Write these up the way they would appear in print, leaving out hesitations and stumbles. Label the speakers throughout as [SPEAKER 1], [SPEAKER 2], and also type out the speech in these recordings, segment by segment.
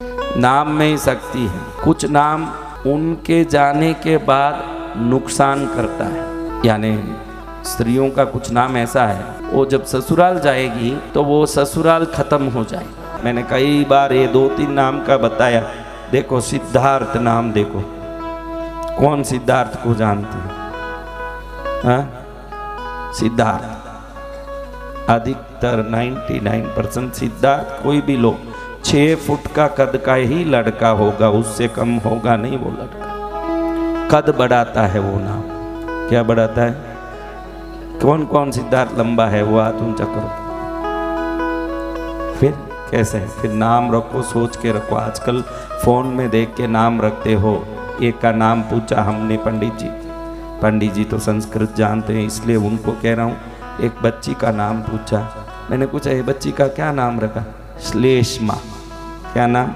[SPEAKER 1] नाम में ही शक्ति है। कुछ नाम उनके जाने के बाद नुकसान करता है, यानी स्त्रियों का कुछ नाम ऐसा है, वो जब ससुराल जाएगी तो वो ससुराल खत्म हो जाएगा। मैंने कई बार ये 2-3 नाम का बताया। देखो सिद्धार्थ नाम, देखो कौन सिद्धार्थ को जानते हैं? सिद्धार्थ, अधिकतर 99% सिद्धार्थ कोई भी लोग 6 फुट का कद का ही लड़का होगा, उससे कम होगा नहीं वो लड़का। कद बढ़ाता है वो नाम। क्या बढ़ाता है? कौन कौन सिद्धार्थ लंबा है वो हाथ ऊंचा करो। फिर कैसे है? फिर नाम रखो, सोच के रखो। आजकल फोन में देख के नाम रखते हो। एक का नाम पूछा हमने पंडित जी तो संस्कृत जानते हैं इसलिए उनको कह रहा हूँ। एक बच्ची का नाम पूछा, मैंने पूछा ये बच्ची का क्या नाम रखा? श्लेष्मा। क्या नाम?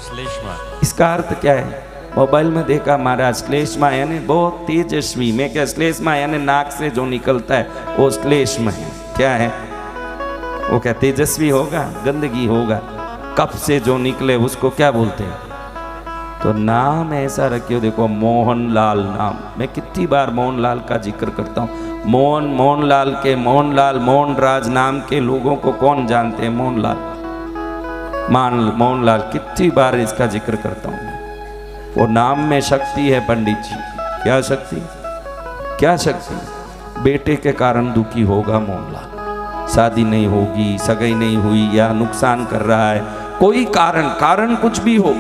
[SPEAKER 2] श्लेष्मा।
[SPEAKER 1] इसका अर्थ क्या है? मोबाइल में देखा महाराज, श्लेष्मा यानी बहुत तेजस्वी। मैं क्या, श्लेष्मा यानी नाक से जो निकलता है वो श्लेष्मा है। क्या है वो? क्या तेजस्वी होगा? गंदगी होगा। कफ से जो निकले उसको क्या बोलते हैं? तो नाम ऐसा रखियो। देखो मोहनलाल नाम, मैं कितनी बार मोहनलाल का जिक्र करता हूँ। मोहनलाल के मोहनराज नाम के लोगों को कौन जानते हैं? मोहनलाल कितनी बार इसका जिक्र करता हूँ। वो नाम में शक्ति है पंडित जी। क्या शक्ति? क्या शक्ति? बेटे के कारण दुखी होगा मोहनलाल, शादी नहीं होगी, सगाई नहीं हुई, या नुकसान कर रहा है, कोई कारण कुछ भी हो,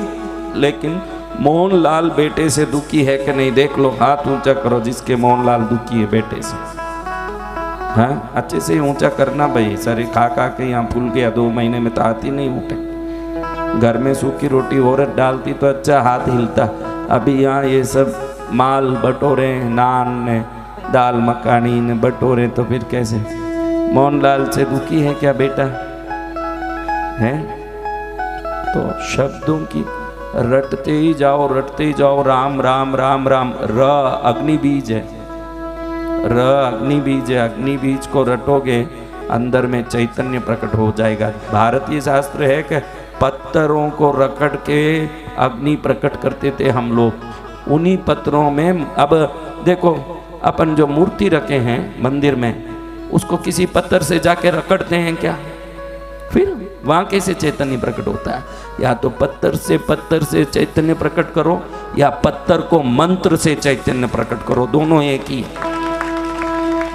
[SPEAKER 1] लेकिन मोहनलाल बेटे से दुखी है कि नहीं देख लो। हाथ ऊंचा करो जिसके मोहनलाल दुखी है बेटे से। हाँ, अच्छे से ऊंचा करना भाई। सारे खा के यहाँ फूल गया, 2 महीने में तो हाथ ही नहीं उठे। घर में सूखी रोटी औरत डालती तो अच्छा हाथ हिलता। अभी यहाँ ये सब माल बटोरे, नान दाल मखानी ने बटोरे, तो फिर कैसे? मोहनलाल से दुखी है क्या बेटा? है? तो शब्दों की रटते ही जाओ। राम राम राम राम। र अग्नि बीज है, र अग्नि बीज है। अग्नि बीज को रटोगे अंदर में चैतन्य प्रकट हो जाएगा। भारतीय शास्त्र है कि पत्थरों को रगड़ के अग्नि प्रकट करते थे हम लोग। उन्हीं पत्थरों में, अब देखो अपन जो मूर्ति रखे हैं मंदिर में, उसको किसी पत्थर से जाके रगड़ते हैं क्या? फिर वहाँ कैसे चैतन्य प्रकट होता है? या तो पत्थर से चैतन्य प्रकट करो, या पत्थर को मंत्र से चैतन्य प्रकट करो। दोनों एक ही है।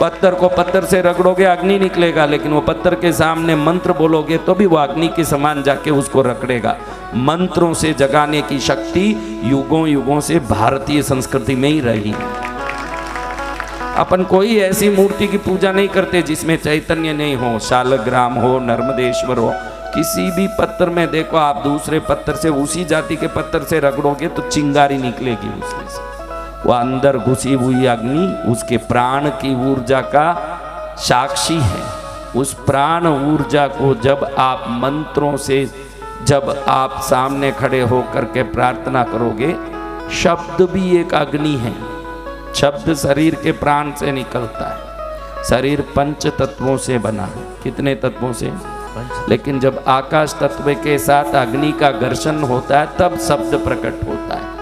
[SPEAKER 1] पत्थर को पत्थर से रगड़ोगे अग्नि निकलेगा, लेकिन वो पत्थर के सामने मंत्र बोलोगे तो भी वो अग्नि के समान जाके उसको रगड़ेगा। मंत्रों से जगाने की शक्ति युगों युगों से भारतीय संस्कृति में ही रही। अपन कोई ऐसी मूर्ति की पूजा नहीं करते जिसमें चैतन्य नहीं हो। शालग्राम हो, नर्मदेश्वर हो, किसी भी पत्थर में देखो आप, दूसरे पत्थर से, उसी जाति के पत्थर से रगड़ोगे तो चिंगारी निकलेगी उसमें से। वो अंदर घुसी हुई अग्नि उसके प्राण की ऊर्जा का साक्षी है। उस प्राण ऊर्जा को जब आप मंत्रों से, जब आप सामने खड़े होकर के प्रार्थना करोगे, शब्द भी एक अग्नि है। शब्द शरीर के प्राण से निकलता है। शरीर 5 तत्वों से बना है। कितने तत्वों से? लेकिन जब आकाश तत्व के साथ अग्नि का घर्षण होता है तब शब्द प्रकट होता है,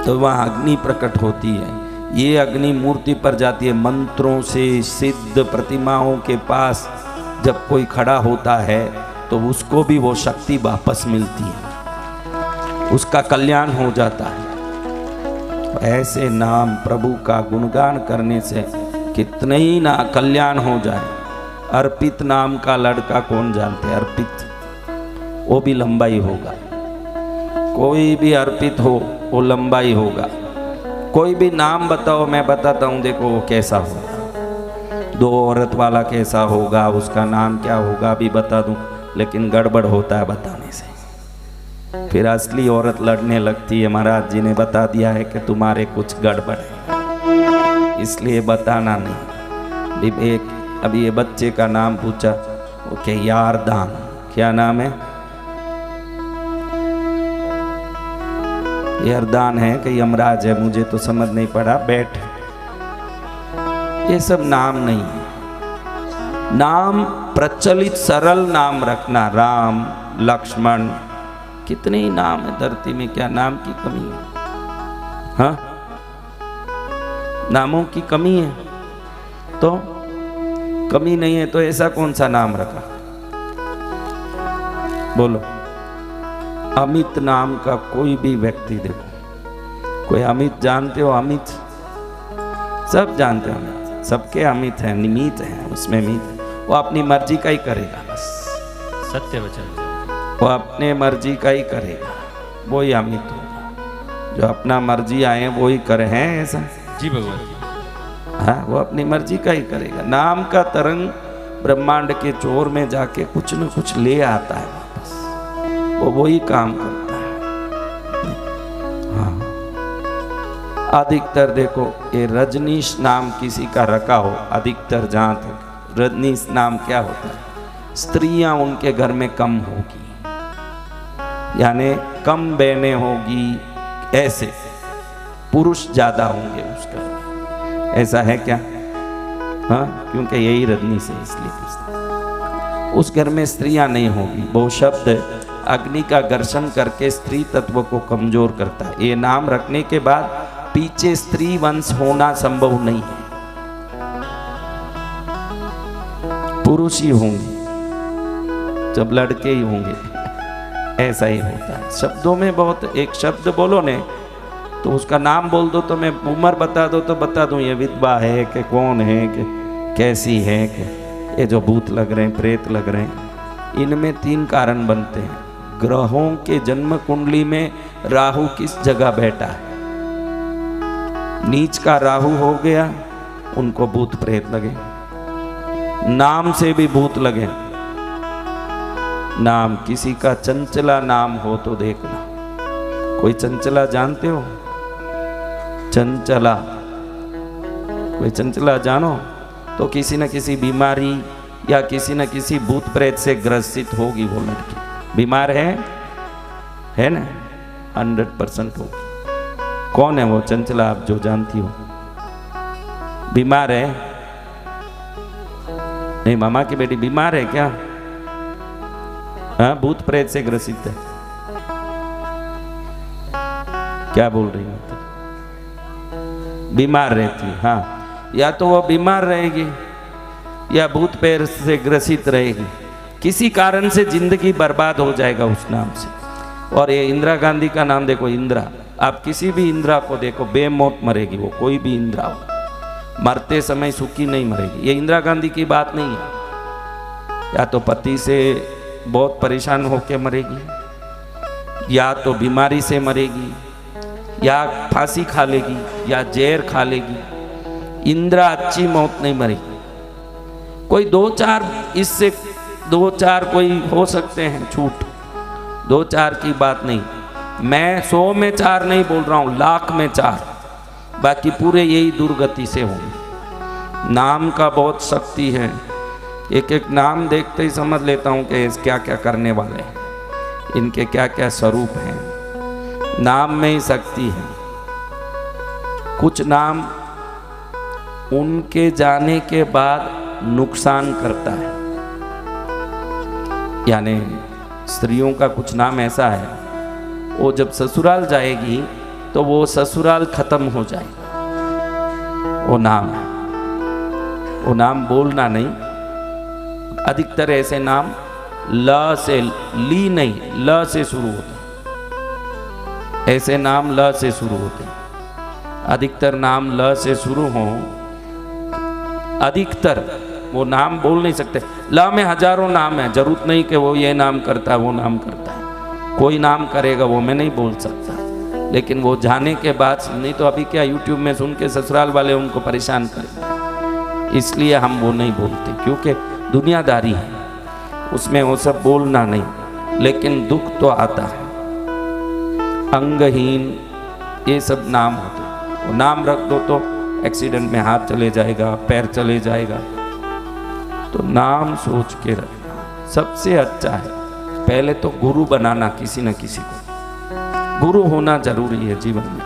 [SPEAKER 1] तो वहाँ अग्नि प्रकट होती है। ये अग्नि मूर्ति पर जाती है। मंत्रों से सिद्ध प्रतिमाओं के पास जब कोई खड़ा होता है तो उसको भी वो शक्ति वापस मिलती है, उसका कल्याण हो जाता है। ऐसे नाम प्रभु का गुणगान करने से कितने ही ना कल्याण हो जाए। अर्पित नाम का लड़का कौन जानते? अर्पित, वो भी लंबा ही होगा। कोई भी अर्पित हो वो लंबा ही होगा। कोई भी नाम बताओ, मैं बताता हूँ, देखो वो कैसा होगा। 2 औरत वाला कैसा होगा, उसका नाम क्या होगा अभी बता दूँ, लेकिन गड़बड़ होता है बताने से। फिर असली औरत लड़ने लगती है। महाराज जी ने बता दिया है कि तुम्हारे कुछ गड़बड़ है, इसलिए बताना नहीं। विवेक, अभी ये बच्चे का नाम पूछा, ओके यारदान। क्या नाम है? यारदान है कि यमराज है, मुझे तो समझ नहीं पड़ा। बैठ, ये सब नाम नहीं है। नाम प्रचलित सरल नाम रखना। राम, लक्ष्मण, कितने ही नाम है धरती में, क्या नाम की कमी है? हाँ, नामों की कमी है? तो कमी नहीं है तो ऐसा कौन सा नाम रखा? बोलो। अमित नाम का कोई भी व्यक्ति देखो, कोई अमित जानते हो? अमित सब जानते हो, अमित सबके अमित है, निमित है, उसमें मित है। वो अपनी मर्जी का ही करेगा, बस
[SPEAKER 2] सत्य वचन,
[SPEAKER 1] वो अपने मर्जी का ही करेगा, वो ही अमित होगा। जो अपना मर्जी आए वो ही करे, हैं ऐसा? जी
[SPEAKER 2] भगवान।
[SPEAKER 1] हाँ, वो अपनी मर्जी का ही करेगा। नाम का तरंग ब्रह्मांड के चोर में जाके कुछ न कुछ ले आता है वापस, वो वही काम करता है। हाँ, अधिकतर देखो ये रजनीश नाम किसी का रखा हो, अधिकतर जहाँ तक रजनीश नाम क्या होता है, स्त्रियां उनके घर में कम होगी, यानी कम बहनें होगी, ऐसे पुरुष ज्यादा होंगे उस घर में, ऐसा है क्या? हाँ, क्योंकि यही रजनी से इसलिए पूछते, उस घर में स्त्रियां नहीं होगी। वो शब्द अग्नि का घर्षण करके स्त्री तत्व को कमजोर करता है। ये नाम रखने के बाद पीछे स्त्री वंश होना संभव नहीं है, पुरुष ही होंगे, जब लड़के ही होंगे, ऐसा ही होता है। शब्दों में बहुत, एक शब्द बोलो ने तो उसका नाम बोल दो, तो मैं उम्र बता दो तो बता दूं ये विधवा है कि कौन है कि कैसी है कि ये जो भूत लग रहे हैं, प्रेत लग रहे हैं। इनमें 3 कारण बनते हैं। ग्रहों के जन्म कुंडली में राहु किस जगह बैठा है, नीच का राहु हो गया, उनको भूत प्रेत लगे। नाम से भी भूत लगे। नाम किसी का चंचला नाम हो तो देखना, कोई चंचला जानते हो? चंचला, कोई चंचला जानो तो किसी न किसी बीमारी या किसी न किसी भूत प्रेत से ग्रसित होगी वो लड़की। बीमार है ना? 100% होगी। कौन है वो चंचला, आप जो जानती हो? बीमार है? नहीं, मामा की बेटी बीमार है क्या? हाँ, भूत प्रेत से ग्रसित है। क्या बोल रही हो? बीमार रहती, हाँ, या तो वो बीमार रहेगी या भूत प्रेत से ग्रसित रहेगी। किसी कारण से जिंदगी बर्बाद हो जाएगा उस नाम से। और ये इंदिरा गांधी का नाम देखो, इंदिरा, आप किसी भी इंदिरा को देखो, बेमौत मरेगी वो, कोई भी इंदिरा हो, मरते समय सुखी नहीं मरेगी। ये इंदिरा गांधी की बात नहीं है। या तो पति से बहुत परेशान होकर मरेगी, या तो बीमारी से मरेगी, या फांसी खा लेगी, या जहर खा लेगी। इंदिरा अच्छी मौत नहीं मरेगी। कोई 2-4 इससे 2-4 कोई हो सकते हैं छूट, 2-4 की बात नहीं। मैं 100 में 4 नहीं बोल रहा हूँ, लाख में 4, बाकी पूरे यही दुर्गति से होंगे। नाम का बहुत शक्ति है। एक एक नाम देखते ही समझ लेता हूँ कि क्या क्या करने वाले हैं, इनके क्या क्या स्वरूप हैं। नाम में ही शक्ति है। कुछ नाम उनके जाने के बाद नुकसान करता है, यानी स्त्रियों का कुछ नाम ऐसा है, वो जब ससुराल जाएगी तो वो ससुराल खत्म हो जाएगा। वो नाम है, वो नाम बोलना नहीं। अधिकतर ऐसे नाम ल से, ली नहीं, ल से शुरू होते हैं। ऐसे नाम ल से शुरू होते हैं। अधिकतर नाम ल से शुरू हो, अधिकतर वो नाम बोल नहीं सकते। ल में हजारों नाम है, जरूरत नहीं कि वो ये नाम करता है वो नाम करता है। कोई नाम करेगा वो मैं नहीं बोल सकता, लेकिन वो जाने के बाद, नहीं तो अभी क्या यूट्यूब में सुन के ससुराल वाले उनको परेशान करेंगे, इसलिए हम वो नहीं बोलते, क्योंकि दुनियादारी है, उसमें वो सब बोलना नहीं। लेकिन दुख तो आता है। अंगहीन, ये सब नाम होते हैं। वो नाम रख दो तो एक्सीडेंट में हाथ चले जाएगा, पैर चले जाएगा। तो नाम सोच के रखना सबसे अच्छा है। पहले तो गुरु बनाना, किसी न किसी को गुरु होना जरूरी है जीवन में।